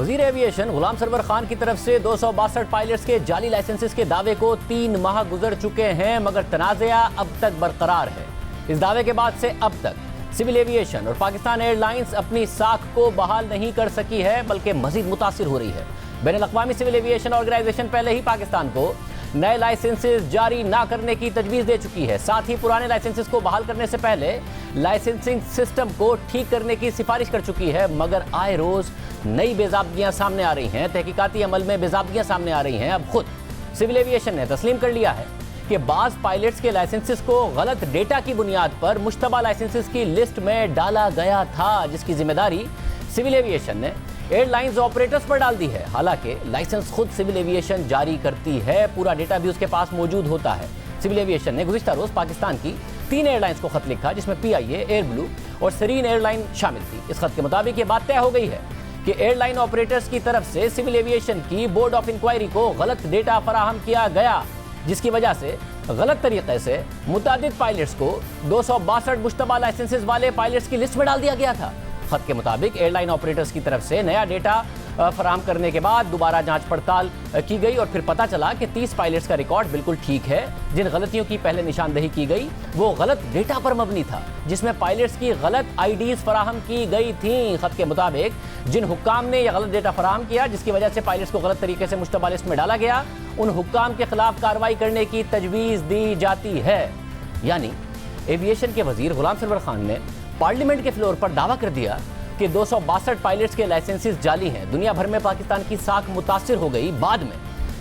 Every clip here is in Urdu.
وزیر ایویشن غلام سرور خان کی طرف سے 262 پائلٹس کے جعلی لائسنسز کے دعوے کو 3 ماہ گزر چکے ہیں، مگر تنازعہ اب تک برقرار ہے۔ اس دعوے کے بعد سے اب تک سول ایویشن اور پاکستان ایئر لائنز اپنی ساکھ کو بحال نہیں کر سکی ہے، بلکہ مزید متاثر ہو رہی ہے۔ بین الاقوامی سول ایویشن آرگنائزیشن پہلے ہی پاکستان کو نئے لائسنسز جاری نہ کرنے کی تجویز دے چکی ہے، ساتھ ہی پرانے لائسنسز کو بحال کرنے سے پہلے لائسنسنگ سسٹم کو ٹھیک کرنے کی سفارش کر چکی ہے، مگر آئے روز نئی بے ضابطگیاں سامنے آ رہی ہیں، تحقیقاتی عمل میں بے ضابطگیاں سامنے آ رہی ہیں۔ اب خود سول ایویشن نے تسلیم کر لیا ہے کہ بعض پائلٹس کے لائسنسز کو غلط ڈیٹا کی بنیاد پر مشتبہ لائسنسز کی لسٹ میں ڈالا گیا تھا، جس کی ذمہ داری سول ایویشن نے ایئر لائنز آپریٹرز پر ڈال دی ہے۔ حالانکہ لائسنس خود سول ایویشن جاری کرتی ہے، پورا ڈیٹا بھی اس کے پاس موجود ہوتا ہے۔ سول ایویشن نے گزشتہ روز پاکستان کی 3 ایئر لائنز کو خط لکھا، جس میں PIA، ایئر بلو اور سرین ایئر لائن شامل تھی۔ اس خط کے مطابق یہ بات طے ہو گئی ہے کہ ایئر لائن آپریٹرز کی طرف سے سول ایویشن کی بورڈ آف انکوائری کو غلط ڈیٹا فراہم کیا گیا، جس کی وجہ سے غلط طریقے سے متعدد پائلٹس کو 262 مشتبہ لائسنسز والے پائلٹس کی لسٹ میں ڈال دیا گیا تھا۔ خط کے مطابق ایئر لائن آپریٹرز کی طرف سے نیا ڈیٹا فراہم کرنے کے بعد دوبارہ جانچ پڑتال کی گئی اور پھر پتہ چلا کہ 30 پائلٹس کا ریکارڈ بالکل ٹھیک ہے۔ جن غلطیوں کی پہلے نشاندہی کی گئی وہ غلط ڈیٹا پر مبنی تھا، جس میں پائلٹس کی غلط IDs فراہم کی گئی تھیں۔ خط کے مطابق جن حکام نے یہ غلط ڈیٹا فراہم کیا، جس کی وجہ سے پائلٹس کو غلط طریقے سے مشتبہ لسٹ میں ڈالا گیا، ان حکام کے خلاف کارروائی کرنے کی تجویز دی جاتی ہے۔ یعنی ایویشن کے وزیر غلام سرور خان نے پارلیمنٹ کے فلور پر دعویٰ کر دیا کہ 262 پائلٹس کے لائسنسز جعلی ہیں۔ دنیا بھر میں پاکستان کی ساکھ متاثر ہو گئی۔ بعد میں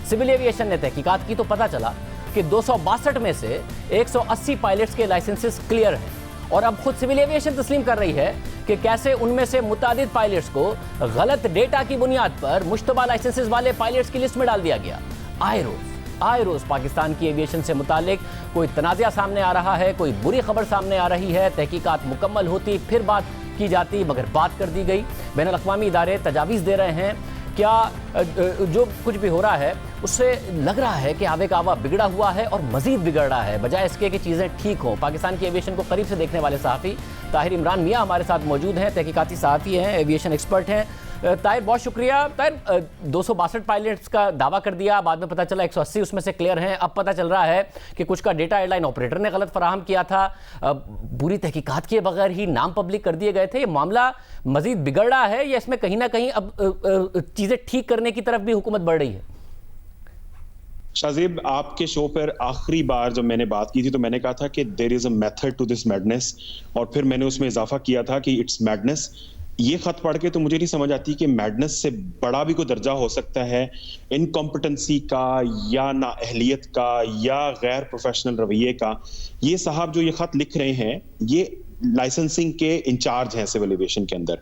سول ایویشن نے تحقیقات کی تو پتہ چلا کہ 262 میں سے 180 پائلٹس کے لائسنسز کلیئر ہیں، اور اب خود سول ایویشن تسلیم کر رہی ہے کہ کیسے ان میں سے متعدد پائلٹس کو غلط ڈیٹا کی بنیاد پر مشتبہ لائسنسز والے پائلٹس کی لسٹ میں ڈال دیا گیا۔ آئے روز پاکستان کی ایویشن سے متعلق کوئی تنازعہ سامنے آ رہا ہے، کوئی بری خبر سامنے آ رہی ہے، تحقیقات مکمل ہوتی پھر بات کی جاتی، مگر بات کر دی گئی۔ بین الاقوامی ادارے تجاویز دے رہے ہیں۔ کیا جو کچھ بھی ہو رہا ہے اس سے لگ رہا ہے کہ آوے کا آوا بگڑا ہوا ہے اور مزید بگڑ رہا ہے، بجائے اس کے کہ چیزیں ٹھیک ہوں۔ پاکستان کی ایویشن کو قریب سے دیکھنے والے صحافی طاہر عمران میاں ہمارے ساتھ موجود ہیں، تحقیقاتی صحافی ہیں، ایویشن ایکسپرٹ ہیں۔ طاہر بہت شکریہ۔ طاہر 262 پائلٹس کا دعویٰ کر دیا، بعد میں پتہ چلا 180 اس میں سے کلیئر ہیں، اب پتہ چل رہا ہے کہ کچھ کا ڈیٹا ایئر لائن آپریٹر نے غلط فراہم کیا تھا، پوری تحقیقات کیے بغیر ہی نام پبلک کر دیے گئے تھے۔ یہ معاملہ مزید بگڑ رہا ہے یا اس میں کہیں نہ کہیں اب چیزیں ٹھیک کرنے کی طرف بھی حکومت بڑھ رہی ہے؟ شاہزیب، آپ کے شو پر آخری بار جب میں نے بات کی تھی تو میں نے کہا تھا کہ there is a method to this madness, اور پھر میں نے اس میں اضافہ کیا تھا کہ اٹس میڈنس۔ یہ خط پڑھ کے تو مجھے نہیں سمجھ آتی کہ میڈنس سے بڑا بھی کوئی درجہ ہو سکتا ہے انکمپٹنسی کا یا نااہلیت کا یا غیر پروفیشنل رویے کا۔ یہ صاحب جو یہ خط لکھ رہے ہیں یہ لائسنسنگ کے انچارج ہیں سول ایویشن کے اندر،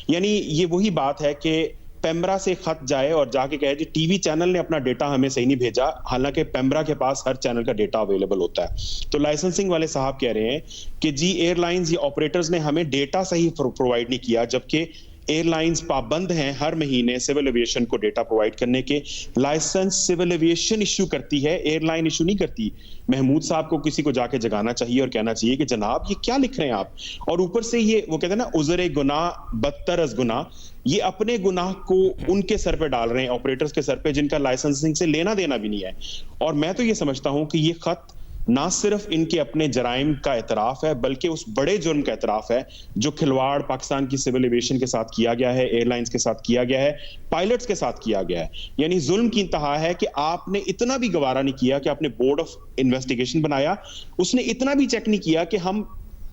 یعنی یہ وہی بات ہے کہ پیمرا سے خط جائے اور جا کے کہے جی ٹی وی چینل نے اپنا ڈیٹا ہمیں صحیح نہیں بھیجا، حالانکہ پیمرا کے پاس ہر چینل کا ڈیٹا اویلیبل ہوتا ہے۔ تو لائسنسنگ والے صاحب کہہ رہے ہیں کہ جی ایئر لائنز یا آپریٹرز نے ہمیں ڈیٹا صحیح پرووائڈ نہیں کیا، جبکہ ایئر لائنز پابند ہیں ہر مہینے سول ایویشن کو ڈیٹا پرووائڈ کرنے کے۔ لائسنس سول ایویشن ایشو کرتی ہے، ایئر لائن ایشو نہیں کرتی۔ محمود صاحب کو کسی کو جا کے جگانا چاہیے اور کہنا چاہیے کہ جناب یہ کیا لکھ رہے ہیں آپ، اور اوپر سے یہ وہ کہتے ہیں نا عذر گناہ بدتر از گناہ، یہ اپنے گناہ کو ان کے سر پہ ڈال رہے ہیں، آپریٹرز کے سر پہ جن کا لائسنسنگ سے لینا دینا بھی نہیں ہے۔ اور میں تو یہ سمجھتا ہوں کہ یہ خط نہ صرف ان کے اپنے جرائم کا اعتراف ہے بلکہ اس بڑے جرم کا اعتراف ہے جو کھلواڑ پاکستان کی سول ایویشن کے ساتھ کیا گیا ہے، ایئر لائنز کے ساتھ کیا گیا ہے، پائلٹس کے ساتھ کیا گیا ہے۔ یعنی ظلم کی انتہا ہے کہ آپ نے اتنا بھی گوارا نہیں کیا کہ آپ نے بورڈ آف انویسٹیگیشن بنایا، اس نے اتنا بھی چیک نہیں کیا کہ ہم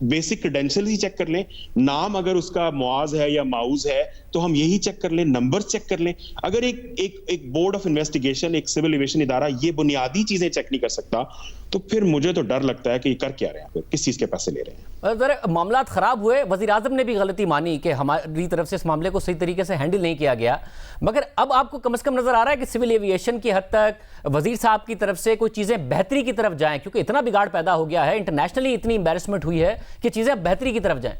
بیسک کریڈینشل ہی چیک کر لیں، نام اگر اس کا معاذ ہے یا معوذ ہے تو ہم یہی چیک کر لیں، نمبر چیک کر لیں۔ اگر ایک بورڈ آف انویسٹیگیشن، ایک سول ایویشن ادارہ یہ بنیادی چیزیں چیک نہیں کر سکتا تو پھر مجھے تو ڈر لگتا ہے کہ یہ کر کیا رہے ہیں، کس چیز کے پیسے لے رہے ہیں۔ ذرا معاملات خراب ہوئے، وزیر اعظم نے بھی غلطی مانی کہ ہماری طرف سے اس معاملے کو صحیح طریقے سے ہینڈل نہیں کیا گیا، مگر اب آپ کو کم از کم نظر آ رہا ہے کہ سول ایویشن کی حد تک وزیر صاحب کی طرف سے کوئی چیزیں بہتری کی طرف جائیں، کیونکہ اتنا بگاڑ پیدا ہو گیا ہے، انٹرنیشنلی اتنی امبیرسمنٹ ہوئی ہے کہ چیزیں بہتری کی طرف جائیں۔